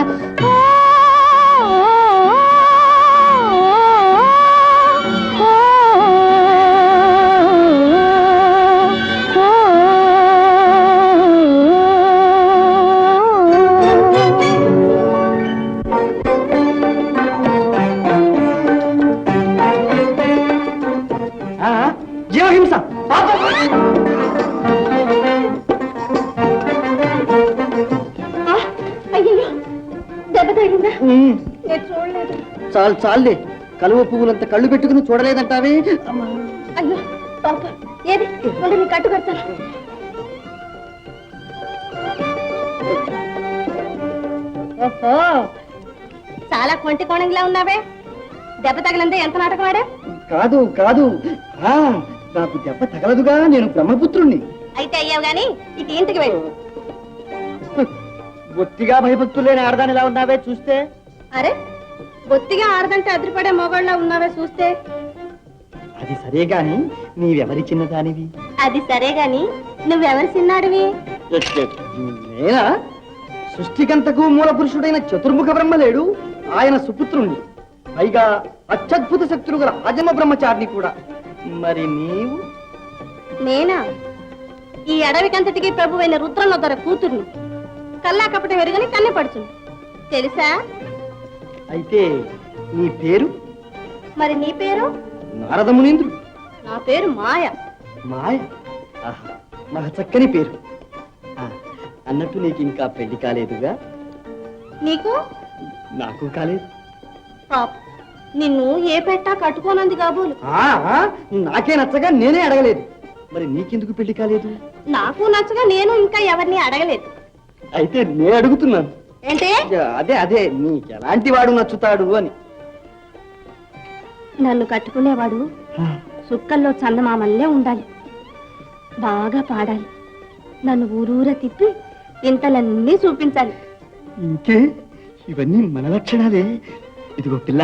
జీవహింస అయ్యో దెబ్బ తగిలిందా నేను చూడలేదు. చాలే కలువ పువ్వులంత కళ్ళు పెట్టుకుని చూడలేదంటావే అయ్యో పాప ఏది ముందు నీ కట్టు కడతాను. ఓహో చాలా కొంటి కోణంగా ఉన్నావే. దెబ్బ తగిలిందే ఎంత నాటకం ఆడా? కాదు నాకు దెబ్బ తగలదుగా, నేను బ్రహ్మపుత్రుణ్ణి. అయితే అయ్యావు గాని ఇక ఇంటికి వెళ్ళు. బొత్తిగా భయభక్తులేని ఆడదానిలా ఉన్నావే చూస్తే. అరే బొత్తిగా ఆడదంటే అదిరిపడే మొగాళ్ళ ఉన్నావే చూస్తే. అది సరే గాని నీవెవరి చిన్నదానివి? అది సరే గాని నువ్వెవరి చిన్నాడివి? నేనా? సృష్టికంతకు మూల పురుషుడైన చతుర్ముఖ బ్రహ్మ లేడు, ఆయన సుపుత్రుణ్ణి. పైగా అత్యద్భుత శక్తులు గల ఆజన్మ బ్రహ్మచారిని కూడా. మరి నీవు? నేనా? ఈ అడవికంతటికి ప్రభువైన రుద్రనొద్దర కూతుర్ని. కల్లా కపట వెరుగని కన్నెపడుచును తెలుసా? అయితే నీ పేరు? మరి నీ పేరు? నారద మునీంద్రుడు. నా పేరు మాయ. మాయ? మహా చక్కని పేరు. అన్నట్టు నీకు ఇంకా పెళ్లి కాలేదుగా? నీకు? నాకు కాలేదు. పాప నిన్ను ఏ పెట్టా కట్టుకోనంది కాబోలు. నాకే నచ్చగా నేనే అడగలేదు. మరి నీకెందుకు పెళ్లి కాలేదు? నాకు నచ్చగా నేను ఇంకా ఎవరిని అడగలేదు. అయితే నే అడుగుతున్నాను. ఏంటి? అదే నీకెలాంటి వాడు నచ్చుతాడు అని. నన్ను కట్టుకునేవాడు సుక్కల్లో చందమామల్లే ఉండాలి, బాగా పాడాలి, నన్ను ఊరూరా తిప్పి ఇంతలన్నీ చూపించాలి. ఇంకే ఇవన్నీ మన లక్షణాలే. ఇదిగో పిల్ల,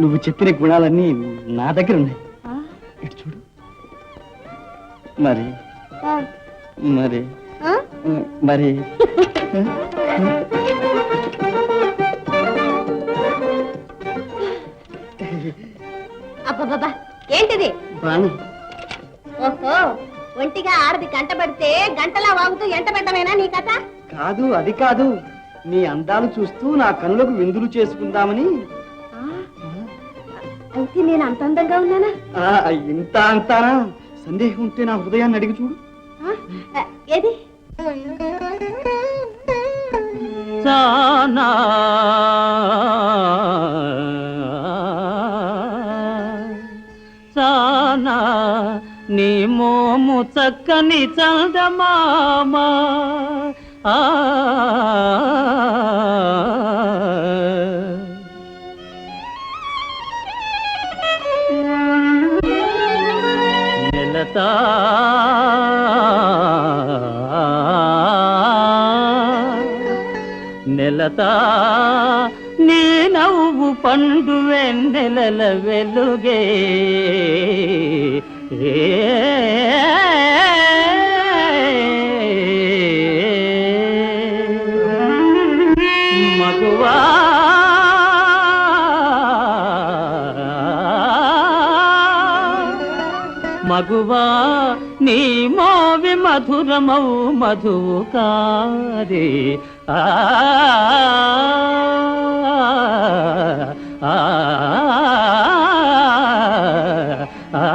నువ్వు చెప్పిన గుణాలన్నీ నా దగ్గర ఉన్నాయి. ఇటు చూడు. మరి మరి మరి అబ్బబ్బా ఏంటిది? బాణి. ఓహో ఒంటిగా ఆడది గంట పడితే గంటలా వాగుతూ ఎంట పెట్టమేనా నీ కథ? కాదు, అది కాదు. నీ అందాలు చూస్తూ నా కనులకు విందులు చేసుకుందామని. అయితే నేను అంత అందంగా ఉన్నానా? ఇంత అంతానా? సందేహం ఉంటే నా హృదయాన్ని అడిగి చూడు. ఏది? సానా సానా నీ మోము చక్కని చందమామ నెలత నెలత నీ నవ్వు పండు వెన్నెలల వెలుగే మగువా మగువా నీ మోవి మధురమౌ మధువు కాదే ఆ ఆ ఆ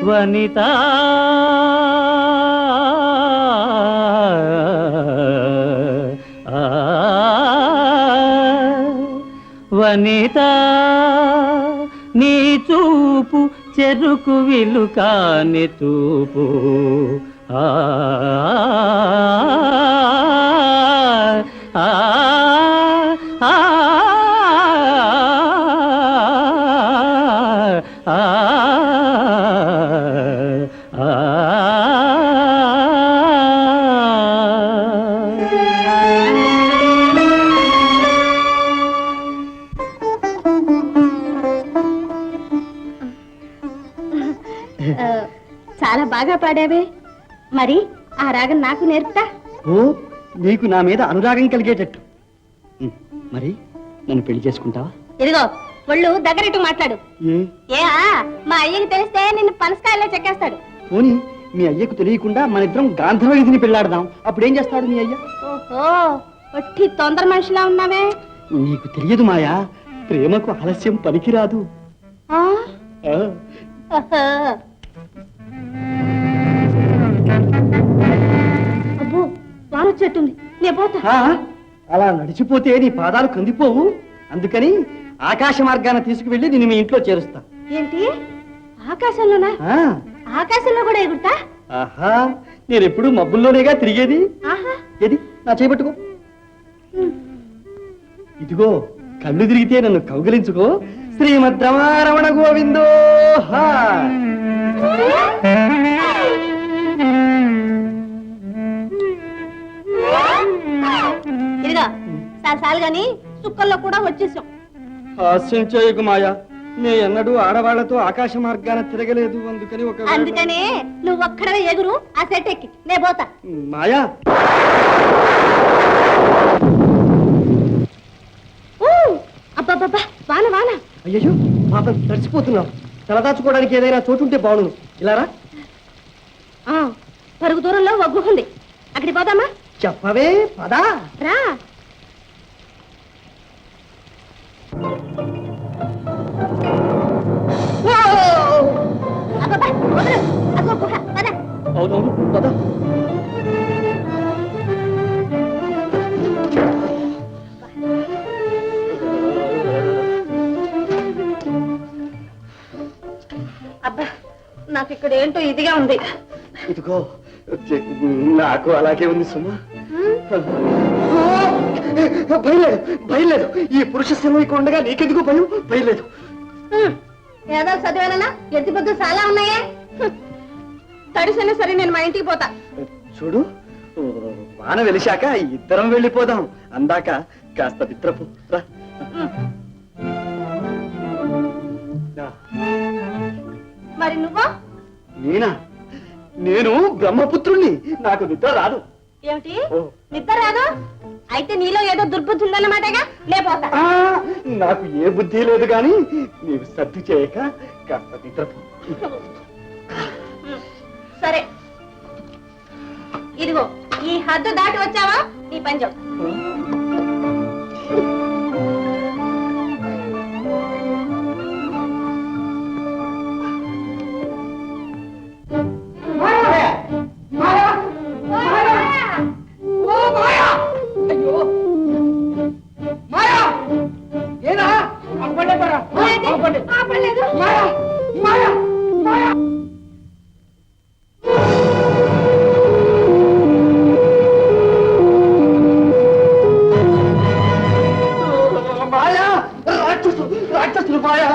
వనిత వనిత నీ చూపు చెరుకు విలుకాని తూపు ఆ ఆ ఆ ఆ చాలా బాగా పాడావే. మరి ఆ రాగం నాకు నేర్పుతా. ఓ నీకు నా మీద అనురాగం కలిగేటట్టు. మరి నన్ను పెళ్లి చేసుకుంటావా? ఇదిగో ఒళ్ళు దగ్గరట్టు మాట్లాడు. ఏ మా అయ్యకి తెలిస్తే నిన్ను పనసకాయలో చెక్కేస్తాడు. పోనీ మీ అయ్యకు తెలియకుండా మన ఇద్దరం గాంధర్వ విధిని పెళ్లాడదాం. అప్పుడు ఏం చేస్తాడు మీ అయ్య? ఓహో ఒట్టి తొందర మనిషిలా ఉన్నావే. నీకు తెలియదు మాయా, ప్రేమకు ఆలస్యం పనికిరాదు. ఆ? ఆ. ఓహో. అబ్బో వాన వచ్చేట్టుంది, నే పోతా. అలా నడిచిపోతే నీ పాదాలు కందిపోవు. అందుకని ఆకాశ మార్గాన తీసుకువెళ్ళి నేను మీ ఇంట్లో చేరుస్తా. ఏంటి ఆకాశంలోనా? ఆకాశంలో కూడా ఎగురుతా? ఆహా, నేను ఎప్పుడు మబ్బుల్లోనేగా తిరిగేది. ఆహా. ఏది నా చేపట్టుకో. ఇదిగో కళ్ళు తిరిగితే నన్ను కౌగిలించుకో. శ్రీమద్ రమణ గోవిందో. ఇదిగా సాలు గాని సుక్కల్లో కూడా వచ్చేసాం. హాస్యం చేయకు మాయా, నే ఎన్నడూ ఆడవాళ్లతో ఆకాశ మార్గాన తిరగలేదు. అందుకని అందుకనే నువ్వు ఒక్కడవే ఎగురు, ఆ సెట్ ఎక్కి నే పోతా. మాయా అబ్బబ్బబ్బా వాన వాన. అయ్యో పాప తడిసిపోతున్నావు. తలదాచుకోవడానికి ఏదైనా చోటుంటే బాగుండు. ఇలారా. పరుగు దూరంలో ఒక గుహ ఉంది, అక్కడికి పోదామా? చెప్పవే పదా. రా. అబ్బబ్బా వదరు, అగో గుహ, పద. అవునవును పదా. అబ్బా నాకు ఇక్కడ ఏంటో ఇదిగా ఉంది. ఇదిగో నాకు అలాగే ఉంది సుమా. భయలేదు భయలేదు. ఈ పురుష సింహం ఇక్కడ ఉండగా నీకెందుకు భయం? భయలేదు. ఏదో చదివానా? ఎత్తి పొద్దు చాలా ఉన్నాయే. తడిసైనా సరే నేను మా ఇంటికి పోతా. చూడు, వాన వెలిశాక ఇద్దరం వెళ్ళిపోదాం. అందాక కాస్త నిద్రపో. మరి నువ్వు? నేనా? నేను బ్రహ్మపుత్రుణ్ణి, నాకు నిద్ర రాదు. ఏమిటి నిద్ర రాదు? అయితే నీలో ఏదో దుర్బుద్ధి ఉందన్నమాటగా. లేపోతా. నాకు ఏ బుద్ధి లేదు గాని నీవు సర్ది చేయక కాస్త నిద్రపో. సరే ఇదిగో ఈ హద్దు దాటి వచ్చావా నీ పని చెప్తా. రాక్షసులు మాయా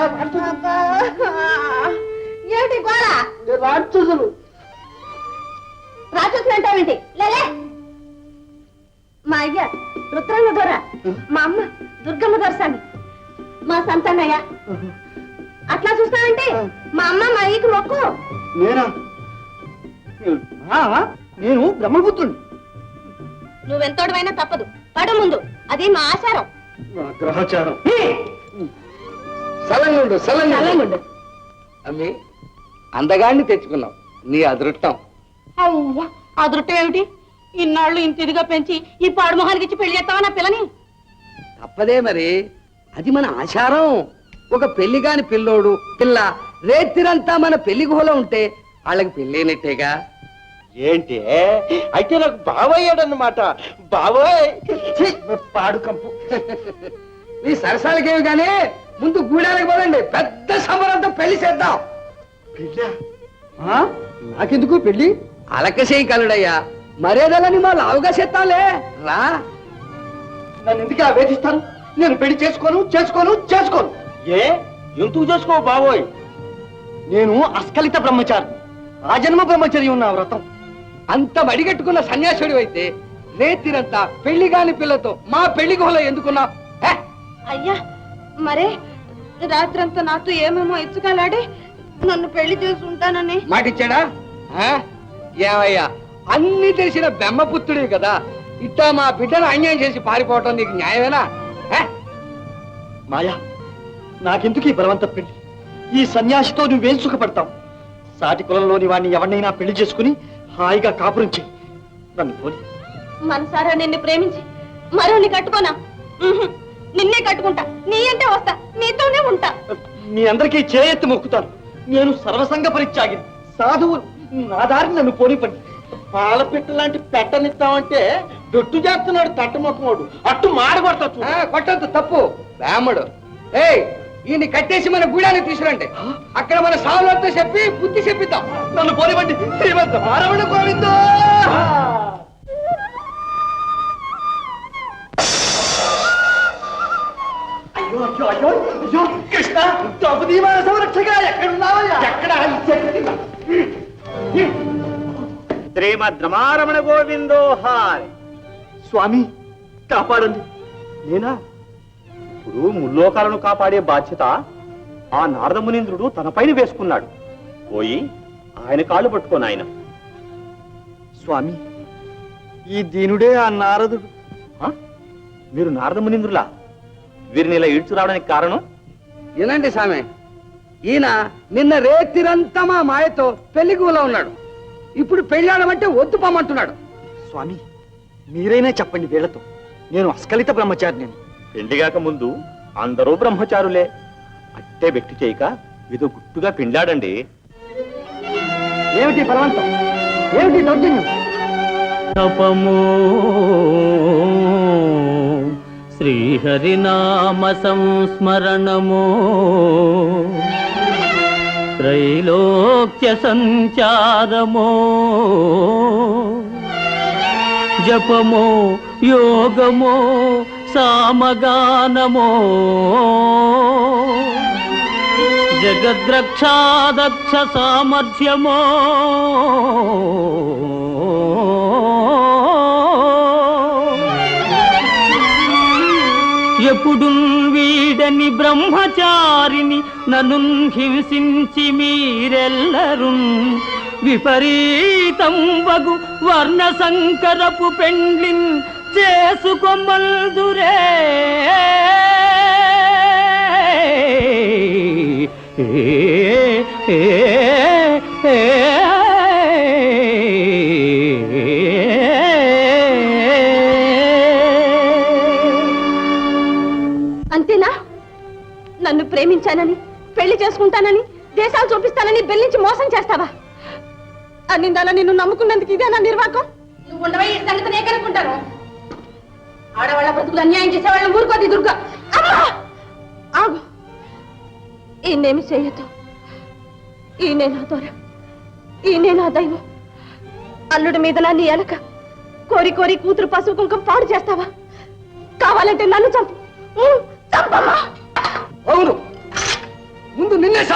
ఏమిటి గోళ రాక్షసులు రాక్షసులు అంటావేంటి లేలే మా అయ్య రుద్రమ్మ దొర మా అమ్మ దుర్గమ్మ దొరసాని మా సంతానయ్య అట్లా చూస్తానంటే మా అమ్మ మా అయ్యకి మొక్కు నేనా నేను బ్రహ్మపుత్రుని నువ్వెంతోడమైనా తప్పదు పడు ముందు అది మా ఆచారం గ్రహచారం సలంగుండు చల్లంగుండు అమ్మి అందగాన్ని తెచ్చుకున్నావు నీ అదృష్టం అవ్వ అదృష్టం ఏమిటి ఇన్నాళ్ళు ఇంత ఇదిగా పెంచి ఈ పాడుమొహానికి ఇచ్చి పెళ్లి చేస్తావా నా పిల్లని తప్పదే మరి అది మన ఆచారం ఒక పెళ్లి కాని పిల్లోడు పిల్ల రేతిరంతా మన పెళ్లి గుహలో ఉంటే వాళ్ళకి పెళ్ళైనట్టేగా ఏంటి అయితే నాకు బావయ్యాడన్నమాట బావోయ్ పాడు కంపు మీ సరసాలకేమి కానీ ముందు గూడాలకు పోదండి పెద్ద సంబరంతో పెళ్లి చేద్దాం పెళ్ళా నాకెందుకు పెళ్ళి అలకసేయి కలుడయ్యా మర్యాదలని మా లావుగా చేస్తాంలే రా నన్ను ఎందుకు వేధిస్తాను నేను పెళ్లి చేసుకోను ఏ ఎందుకు చేసుకోవు బావోయ్ నేను అస్కలిత బ్రహ్మచారి ఆ జన్మ బ్రహ్మచర్యం ఉన్న వ్రతం అంత వడిగట్టుకున్న సన్యాసుడు అయితే రేతిరంతా పెళ్లి కాని పిల్లతో మా పెళ్లి గుహలో ఎందుకున్నా అయ్యా మరే రాత్రంతా నాతో ఏమేమో ఇచ్చుకలాడి నన్ను పెళ్లి చేసుకుంటానని మాటిచ్చాడా ఏమయ్యా అన్ని తెలిసిన బెమ్మపుత్రుడే కదా ఇట్టా మా బిడ్డను అన్యాయం చేసి పారిపోవటం నీకు న్యాయమేనా మాయా నాకెందుకు ఈ బలవంత పెళ్లి ఈ సన్యాసితో నువ్వేం సుఖపడతావు సాటి కులంలోని వాడిని ఎవరినైనా పెళ్లి చేసుకుని హాయిగా కాపురం చెయ్యి నన్ను పోని మనసారా నిన్ను ప్రేమించి మరోని కట్టుకోనా ఉహుం. నిన్నే కట్టుకుంటా నీ అంటే వస్తా నీతోనే ఉంటా మీ అందరికీ చేయెత్తి మొక్కుతాను నేను సర్వసంగ పరిత్యాగిని సాధువు నా దారిని నన్ను పోనిపండి పాలపిట్ట లాంటి పెట్టనిస్తామంటే దొట్టు చేస్తున్నాడు తట్టమొక్కమోడు అట్టు మాడగొడతావు కొట్టద్దు తప్పు రాముడు ఏయ్ ఈయన్ని కట్టేసి మన గూడాన్ని తీసుకురండి అక్కడ మన సావులతో చెప్పి బుద్ధి చెప్పిద్దాం నన్ను పోనివ్వండి శ్రీమంత మారవణ గోవిందో అయ్యో అయ్యో అయ్యో అయ్యో కృష్ణ ద్రౌపదీ సంరక్షగా ఎక్కడున్నావయ్యా ఎక్కడ శ్రీమద్ రమారమణ గోవిందో హాయ్. స్వామి కాపాడండి నేనా ఇప్పుడు ముల్లోకాలను కాపాడే బాధ్యత ఆ నారద మునీంద్రుడు తనపైన వేసుకున్నాడు. పోయి ఆయన కాళ్ళు పట్టుకోను ఆయన. స్వామి ఈ దీనుడే ఆ నారదుడు. మీరు నారద మునీంద్రులా? వీరిని ఇలా ఈడ్చు రావడానికి కారణం? వినండి సామె ఈయన నిన్న రేతిరంతా మా మాయతో పెళ్లి గుహలో ఉన్నాడు. ఇప్పుడు పెళ్ళాడమంటే వద్దు పొమ్మంటున్నాడు. స్వామి మీరైనా చెప్పండి వీళ్ళతో నేను అస్కలిత బ్రహ్మచారిని. పెళ్లిగాక ముందు అందరూ బ్రహ్మచారులే. అట్టే వ్యక్తి చేయక ఏదో గుట్టుగా పిండాడండి. ఏమిటి బలవంతం, ఏమిటి దౌర్జన్యం? తపమో శ్రీహరినామ సంస్మరణమో త్రైలోక్య సంచారమో జపమో యోగమో సామగానమో జగద్రక్షాదక్ష సామర్థ్యమో ఎప్పుడు వీడని బ్రహ్మచారిని నన్ను హింసించి మీరెల్లరు విపరీతం వగు వర్ణ సంకరపు పెండ్లిన్ చేసుకోమల్దురే. అంతేనా? నన్ను ప్రేమించానని పెళ్లి చేసుకుంటానని దేశాలు చూపిస్తానని బెల్లించి మోసం చేస్తావా? అన్నిందలా నిన్ను నమ్ముకున్నందుకు ఇదే నా నిర్వాకం? నువ్వు ఉండవై ఈ సంగతి నేను కనుక్కుంటాను. ఆడవాళ్ళ బ్రతుకులు అన్యాయం చేసే వాళ్ళని ఊరుకోది దుర్గా. అమ్మా! ఆగు, ఈయనేమి చేయొద్దు. ఈయనే నా దొర, ఈయనే నా దైవం. అల్లుడి మీద నా నీ ఎలక కోరి కోరి కూతురు పసుపు కుంకం పాడు చేస్తావా? కావాలంటే నన్ను చంపు, చంపమ్మా.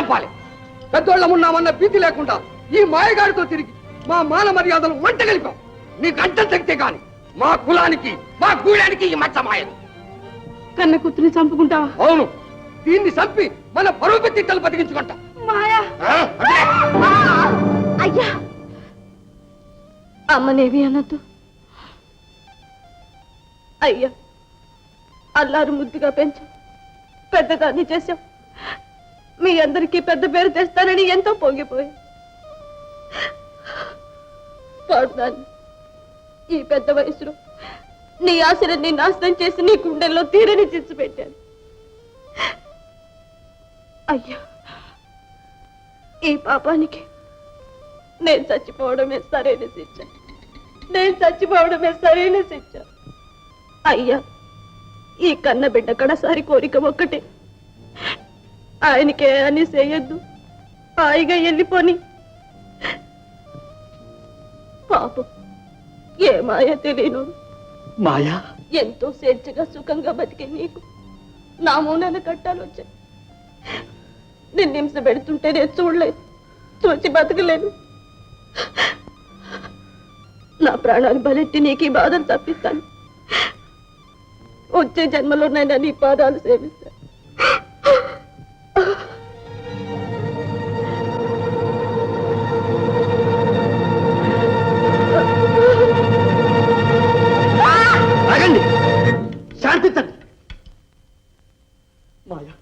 చంపాలి. పెద్దోళ్ళమున్నామన్న భీతి లేకుండా ఈ మాయగాడితో తిరిగి మా మాన మర్యాదలు మంట కలిపాం. నీకు అడ్డం తగ్గితే కాని మా కులానికి మా గూడానికి ఈ మచ్చ మాయదు. కన్న కూతురిని చంపుకుంటావా? అవును, దీన్ని చంపి మన పరువు తిట్టలు బతికించుకుంటా. మాయా అయ్యా, అమ్మనేవి అనద్దు అయ్యా. అల్లారు ముద్దుగా పెంచాం, పెద్దదాన్ని చేశాం. మీ అందరికీ పెద్ద పేరు తెస్తానని ఎంతో పొంగిపోయా. పాడుదాన్ని ఈ పెద్ద వయసులో నీ ఆశలన్నీ నాశనం చేసి నీ గుండెల్లో తీరని చిచ్చు పెట్టాను. అయ్యా, ఈ పాపానికి నేను చచ్చిపోవడమే సరైన శిక్ష. నేను చచ్చిపోవడమే సరైన శిక్ష. అయ్యా, ఈ కన్న బిడ్డ కడసారి కోరిక ఒక్కటే, ఆయనకే అని చేయొద్దు, హాయిగా వెళ్ళిపోని. పాపం ఏ మాయ తెలియను. మాయా, ఎంతో స్వేచ్ఛగా సుఖంగా బతికే నీకు నా మూనాన కట్టాలు వచ్చాయి. నిన్ను హింస పెడుతుంటే నేను చూడలేదు, చూచి బతకలేను. నా ప్రాణాన్ని బలెట్టి నీకు ఈ బాధను తప్పిస్తాను. వచ్చే జన్మలోనైనా నీ పాదాలు సేవిస్తాను. ఆగండి, శాంతించండి. మాయా,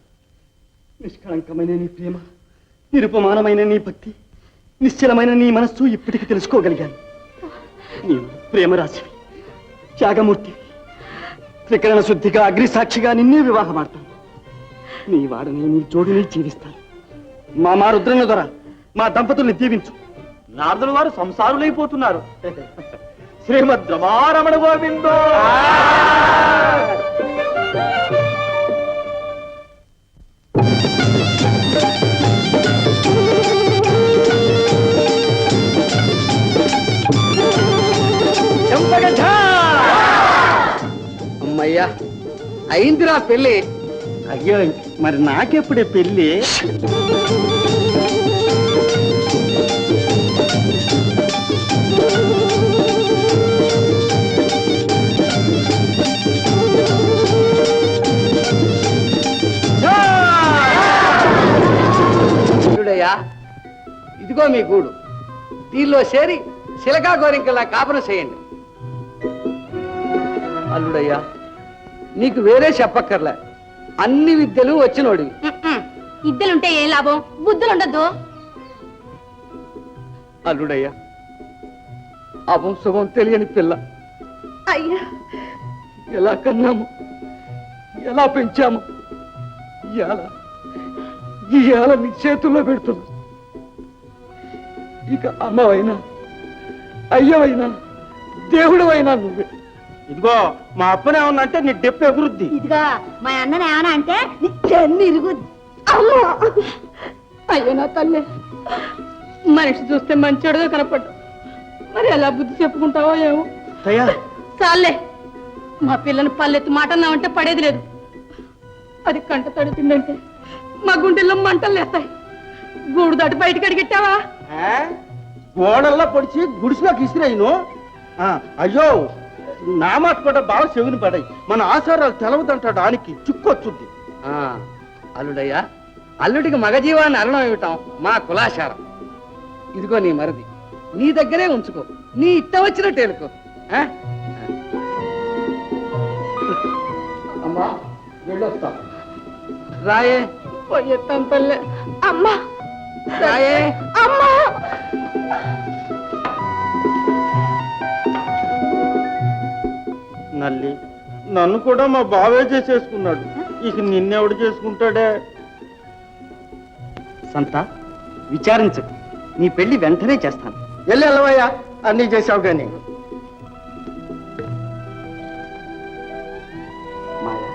నిష్కళంకమైన నీ ప్రేమ, నిరుపమానమైన నీ భక్తి, నిశ్చలమైన నీ మనస్సు ఇప్పటికి తెలుసుకోగలిగాను. నీవు ప్రేమరాశివి, త్యాగమూర్తి. త్రికరణ శుద్ధిగా అగ్నిసాక్షిగా నిన్నే వివాహమాడతాను. నీ వాడని నీ జోడిని జీవిస్తాను. మా రుద్రన్న ద్వారా మా దంపతుల్ని దీవించు. నారదుల వారు సంసారులైపోతున్నారు. శ్రీమద్ రమారమణ గోవిందో. అమ్మయ్యా, అయిందిరా పెళ్ళి. అయ్యో, మరి నాకెప్పుడే పెళ్ళి? చూడయ్యా, ఇదిగో మీ గూడు. దీనిలో చేరి శిలకా గోరింకల్లా కాపురం చేయండి. అల్లుడయ్యా, నీకు వేరే చెప్పక్కర్లే, అన్ని విద్యలు వచ్చినోడివి. ఇద్దరుంటే ఏం లాభం, బుద్ధులుండద్దు. అల్లుడయ్యా, అవం శుభం తెలియని పిల్ల. అయ్యా, ఎలా కన్నాము, ఎలా పెంచాము, ఇవాళ నీ చేతుల్లో పెడుతున్నా. ఇక అమ్మవైనా అయ్యవైనా దేవుడవైనా నువ్వే. ఇదిగో మా అప్పనే ఉందంటే నీ డెప్పు ఎగురుద్ది. ఇదిగా మా అన్నని ఏమన్నా అంటే చెన్ను ఇరుగుద్ది. అయ్యో నా తల్లి, మనిషి చూస్తే మంచోడుగా కనపడ్డా, మరి ఎలా బుద్ధి చెప్పుకుంటావో ఏమో. అయ్యా, చాలే, మా పిల్లని పల్లెత్తి మాట అన్నామంటే పడేది లేదు. అది కంట తడుతుందంటే మా గుండెల్లో మంటలు లేస్తాయి. గూడు దాటి బయటకు అడిగెట్టావా? గోడల్లో పొడిచి గుడిసిలోకి ఇసిరాయిను. అయ్యో, నా మాట కూడా బాగా చెవిని పడాయి. మన ఆచారాలు తెలవదంటాడు, ఆనికి చిక్కొచ్చుద్ది. అల్లుడయ్యా, అల్లుడికి మగజీవాన్ని అరణం ఇవ్వటం మా కులాచారం. ఇదిగో నీ మరిది, నీ దగ్గరే ఉంచుకో, నీ ఇట్ట వచ్చినట్టు ఏలుకో. అమ్మా, వెళ్ళొస్తా. రాయే, పోయేస్తాను తల్లి. అమ్మా, రాయే. అమ్మా. నల్లి, నన్ను కూడా మా బావే చేసేసుకున్నాడు. ఇక నిన్నెవడు చేసుకుంటాడే? సంత, విచారించకు, నీ పెళ్లి వెంటనే చేస్తాను. వెళ్ళవయ్యా, అన్నీ చేసావు కానీ. మాయా,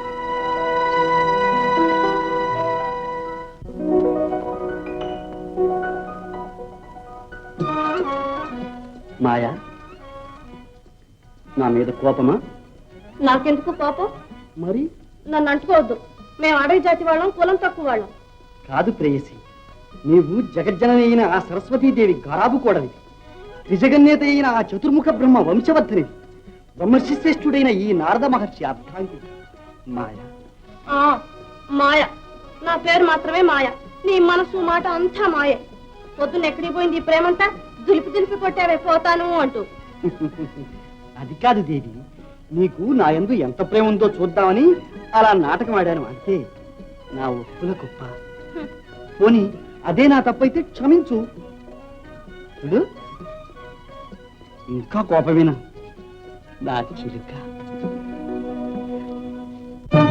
మాయా, నా మీద కోపమా? నాకెందుకు పాపం? మరి నన్ను అంటుకోవద్దు. మేము అడవి జాతి వాళ్ళం, కులం తక్కువ వాళ్ళం. కాదు ప్రేయసి, నీవు జగజ్జనని అయిన ఆ సరస్వతీదేవి గారాబు కూడవి, త్రిజగన్నేత అయిన ఆ చతుర్ముఖ బ్రహ్మ వంశవర్ధనివి, బ్రహ్మర్షి శ్రేష్ఠుడైన ఈ నారద మహర్షి అర్థాంగి మాయ. మాయ నా పేరు మాత్రమే మాయ, నీ మనసు మాట అంతా మాయ. పొద్దున్న ఎక్కడికి పోయింది ఈ ప్రేమంతా? దులిపి కొట్టావే పోతాను అంటూ. అది కాదు దేవి, నీకు నా యందు ఎంత ప్రేమ ఉందో చూద్దామని అలా నాటకం ఆడాను అంతే. నా ఒప్పుల గొప్ప. పోనీ అదే నా తప్పైతే క్షమించు. చూడు, ఇంకా కోపమేనా నా చిలుక?